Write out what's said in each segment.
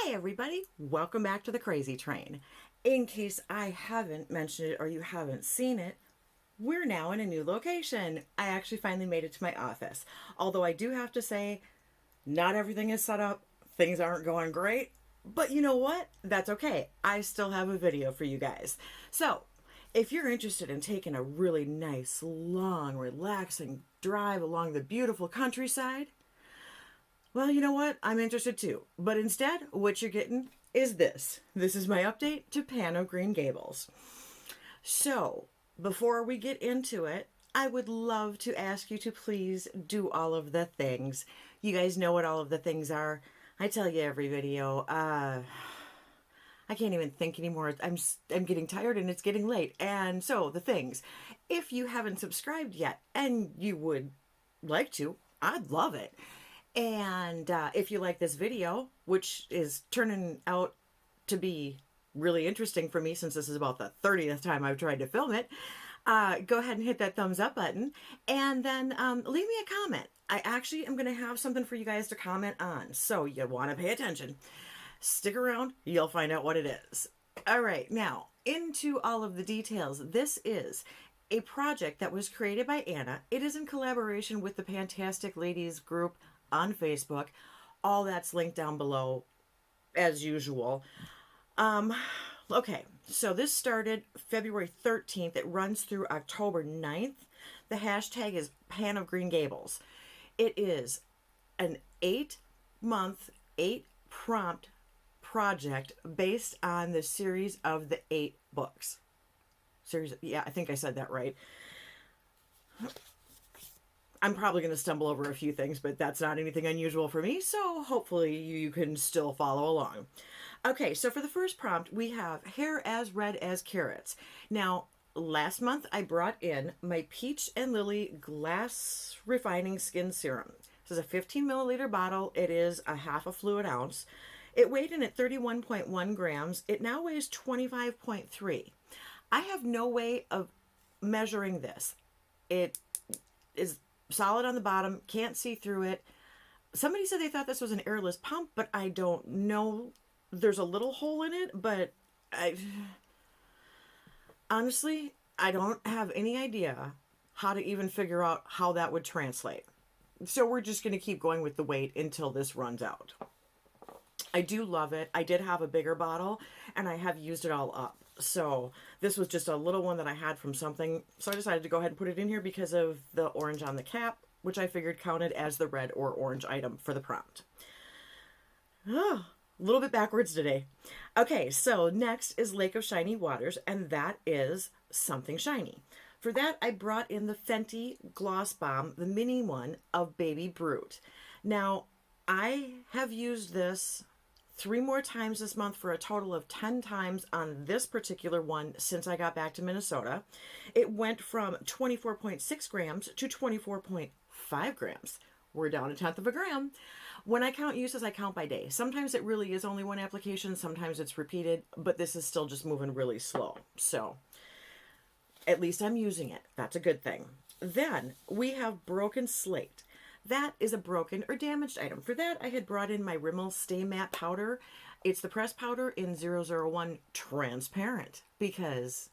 Hi everybody, welcome back to the Crazy Train. In case I haven't mentioned it or you haven't seen it, we're now in a new location. I actually finally made it to my office. Although I do have to say, not everything is set up, things aren't going great, but you know what? That's okay. I still have a video for you guys. So, if you're interested in taking a really nice, long, relaxing drive along the beautiful countryside, well, you know what? I'm interested too. But instead, what you're getting is this. This is my update to Pan of Green Gables. So, before we get into it, I would love to ask you to please do all of the things. You guys know what all of the things are. I tell you every video. I can't even think anymore. I'm getting tired and it's getting late. And so the things. If you haven't subscribed yet and you would like to, I'd love it. And if you like this video, which is turning out to be really interesting for me since this is about the 30th time I've tried to film it, go ahead and hit that thumbs up button and then leave me a comment. I actually am going to have something for you guys to comment on, so you want to pay attention. Stick around, you'll find out what it is. All right, now into all of the details. This is a project that was created by Anna. It is in collaboration with the Fantastic Ladies group on Facebook. All that's linked down below as usual. Okay, so this started February 13th. It runs through October 9th. The hashtag is Pan of Green Gables. It is an 8-month, 8-prompt project based on the series of the 8 books. Yeah, I think I said that right. I'm probably going to stumble over a few things, but that's not anything unusual for me, so hopefully you can still follow along. Okay, so for the first prompt, we have hair as red as carrots. Now, last month I brought in my Peach and Lily Glass Refining Skin Serum. This is a 15 milliliter bottle. It is a half a fluid ounce. It weighed in at 31.1 grams. It now weighs 25.3. I have no way of measuring this. It is solid on the bottom, can't see through it. Somebody said they thought this was an airless pump, but I don't know. There's a little hole in it, but honestly, I don't have any idea how to even figure out how that would translate. So we're just going to keep going with the weight until this runs out. I do love it. I did have a bigger bottle, and I have used it all up. So this was just a little one that I had from something. So I decided to go ahead and put it in here because of the orange on the cap, which I figured counted as the red or orange item for the prompt. Oh, a little bit backwards today. Okay, so next is Lake of Shiny Waters, and that is something shiny. For that, I brought in the Fenty Gloss Bomb, the mini one of Baby Brut. Now, I have used this 3 more times this month for a total of 10 times on this particular one since I got back to Minnesota. It went from 24.6 grams to 24.5 grams. We're down 1/10 of a gram. When I count uses, I count by day. Sometimes it really is only one application, sometimes it's repeated, but this is still just moving really slow. So at least I'm using it. That's a good thing. Then we have Broken Slate. That is a broken or damaged item. For that, I had brought in my Rimmel Stay Matte powder. It's the pressed powder in 001 transparent because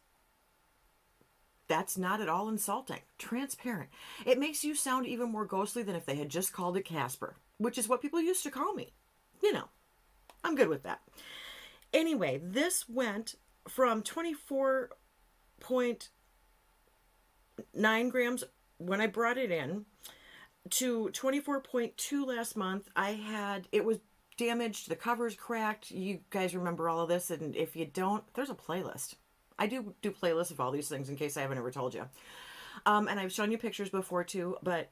that's not at all insulting. Transparent. It makes you sound even more ghostly than if they had just called it Casper, which is what people used to call me. You know, I'm good with that. Anyway, this went from 24.9 grams when I brought it in to 24.2 last month. It was damaged, the cover's cracked. You guys remember all of this, and if you don't, there's a playlist. I do playlists of all these things in case I haven't ever told you. And I've shown you pictures before too, but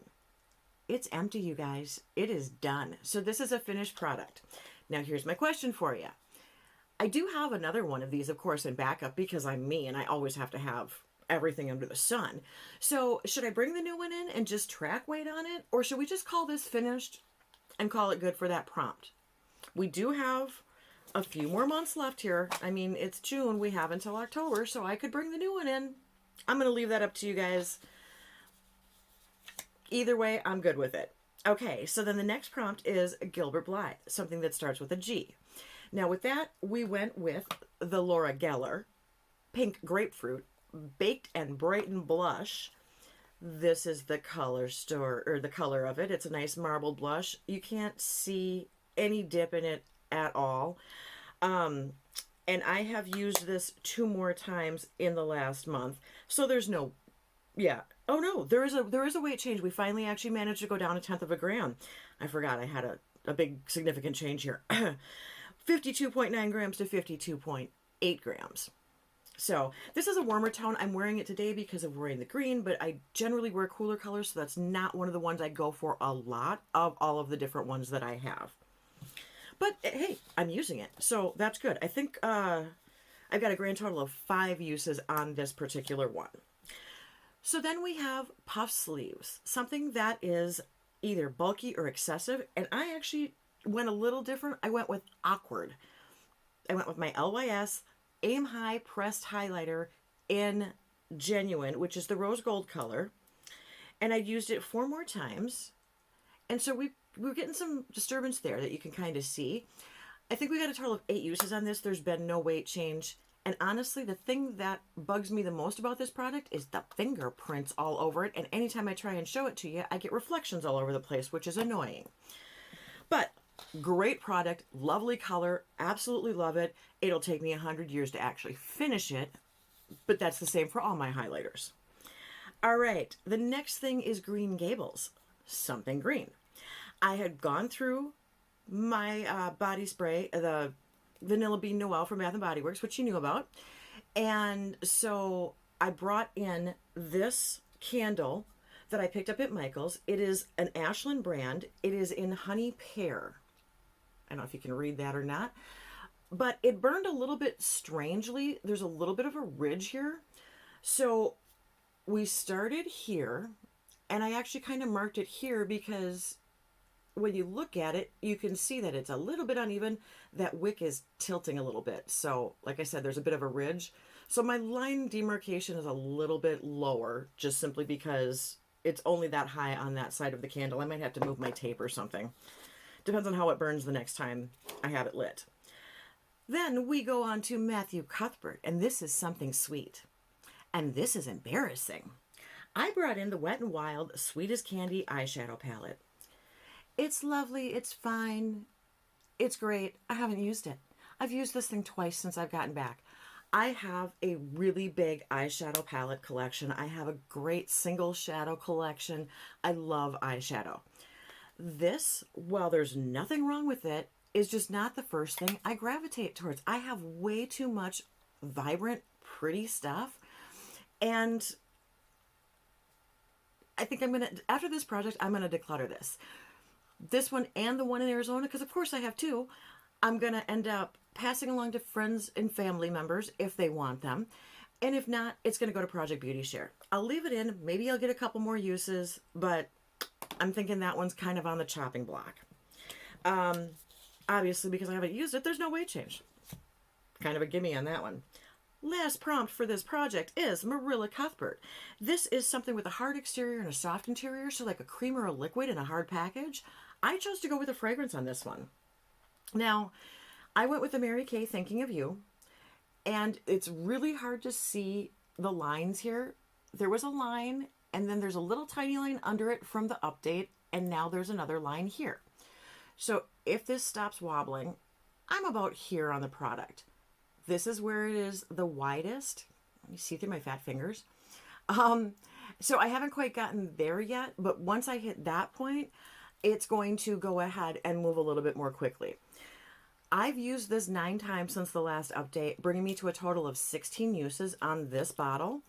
it's empty, you guys. It is done. So this is a finished product. Now here's my question for you. I do have another one of these, of course, in backup because I'm me and I always have to have everything under the sun. So should I bring the new one in and just track weight on it? Or should we just call this finished and call it good for that prompt? We do have a few more months left here. I mean, it's June. We have until October, so I could bring the new one in. I'm going to leave that up to you guys. Either way, I'm good with it. Okay, so then the next prompt is Gilbert Blythe, something that starts with a G. Now with that, we went with the Laura Geller Pink Grapefruit Baked and Brightened Blush. This is the color store, or the color of it. It's a nice marble blush. You can't see any dip in it at all. And I have used this 2 more times in the last month. So there's no, yeah. Oh no, there is a weight change. We finally actually managed to go down 1/10 of a gram. I forgot I had a big significant change here. 52.9 grams to 52.8 grams. So this is a warmer tone. I'm wearing it today because of wearing the green, but I generally wear cooler colors, so that's not one of the ones I go for a lot of all of the different ones that I have. But hey, I'm using it, so that's good. I think I've got a grand total of 5 uses on this particular one. So then we have puff sleeves, something that is either bulky or excessive, and I actually went a little different. I went with Awkward. I went with my LYS Aim High Pressed Highlighter in Genuine, which is the rose gold color. And I used it 4 more times. And so we're getting some disturbance there that you can kind of see. I think we got a total of 8 uses on this. There's been no weight change. And honestly, the thing that bugs me the most about this product is the fingerprints all over it. And anytime I try and show it to you, I get reflections all over the place, which is annoying. But great product, lovely color, absolutely love it. It'll take me 100 years to actually finish it, but that's the same for all my highlighters. All right, the next thing is Green Gables, something green. I had gone through my body spray, the Vanilla Bean Noel from Bath & Body Works, which you knew about, and so I brought in this candle that I picked up at Michael's. It is an Ashland brand. It is in Honey Pear. I don't know if you can read that or not, but it burned a little bit strangely. There's a little bit of a ridge here. So we started here, and I actually kind of marked it here because when you look at it, you can see that it's a little bit uneven. That wick is tilting a little bit. So like I said, there's a bit of a ridge. So my line demarcation is a little bit lower, just simply because it's only that high on that side of the candle. I might have to move my tape or something. Depends on how it burns the next time I have it lit. Then we go on to Marilla Cuthbert, and this is something sweet. And this is embarrassing. I brought in the Wet n Wild Sweet as Candy eyeshadow palette. It's lovely, it's fine, it's great. I haven't used it. I've used this thing twice since I've gotten back. I have a really big eyeshadow palette collection. I have a great single shadow collection. I love eyeshadow. This, while there's nothing wrong with it, is just not the first thing I gravitate towards. I have way too much vibrant, pretty stuff. And I think after this project, I'm going to declutter this. This one and the one in Arizona, because of course I have 2. I'm going to end up passing along to friends and family members if they want them. And if not, it's going to go to Project Beauty Share. I'll leave it in. Maybe I'll get a couple more uses, but I'm thinking that one's kind of on the chopping block. Obviously, because I haven't used it, there's no weight change. Kind of a gimme on that one. Last prompt for this project is Marilla Cuthbert. This is something with a hard exterior and a soft interior, so like a cream or a liquid in a hard package. I chose to go with a fragrance on this one. Now, I went with the Mary Kay Thinking of You, and it's really hard to see the lines here. There was a line, and then there's a little tiny line under it from the update, and now there's another line here. So if this stops wobbling, I'm about here on the product. This is where it is the widest. Let me see through my fat fingers. So I haven't quite gotten there yet, but once I hit that point, it's going to go ahead and move a little bit more quickly. I've used this 9 times since the last update, bringing me to a total of 16 uses on this bottle.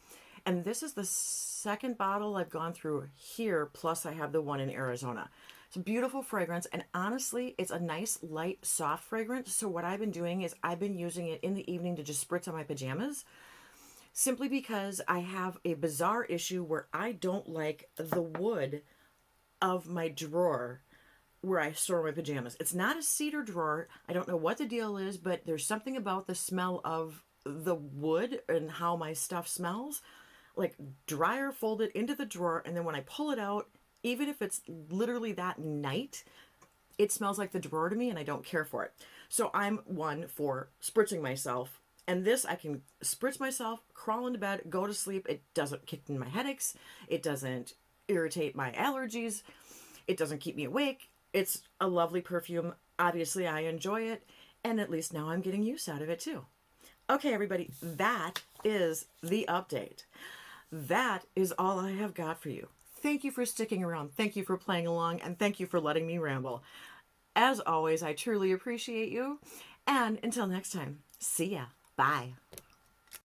And this is the second bottle I've gone through here, plus I have the one in Arizona. It's a beautiful fragrance, and honestly, it's a nice, light, soft fragrance. So what I've been doing is I've been using it in the evening to just spritz on my pajamas, simply because I have a bizarre issue where I don't like the wood of my drawer where I store my pajamas. It's not a cedar drawer. I don't know what the deal is, but there's something about the smell of the wood and how my stuff smells. Like dryer folded into the drawer, and then when I pull it out, even if it's literally that night, it smells like the drawer to me and I don't care for it. So I'm one for spritzing myself. And this, I can spritz myself, crawl into bed, go to sleep. It doesn't kick in my headaches. It doesn't irritate my allergies. It doesn't keep me awake. It's a lovely perfume. Obviously, I enjoy it. And at least now I'm getting use out of it too. Okay, everybody, that is the update. That is all I have got for you. Thank you for sticking around. Thank you for playing along. And thank you for letting me ramble. As always, I truly appreciate you. And until next time, see ya. Bye.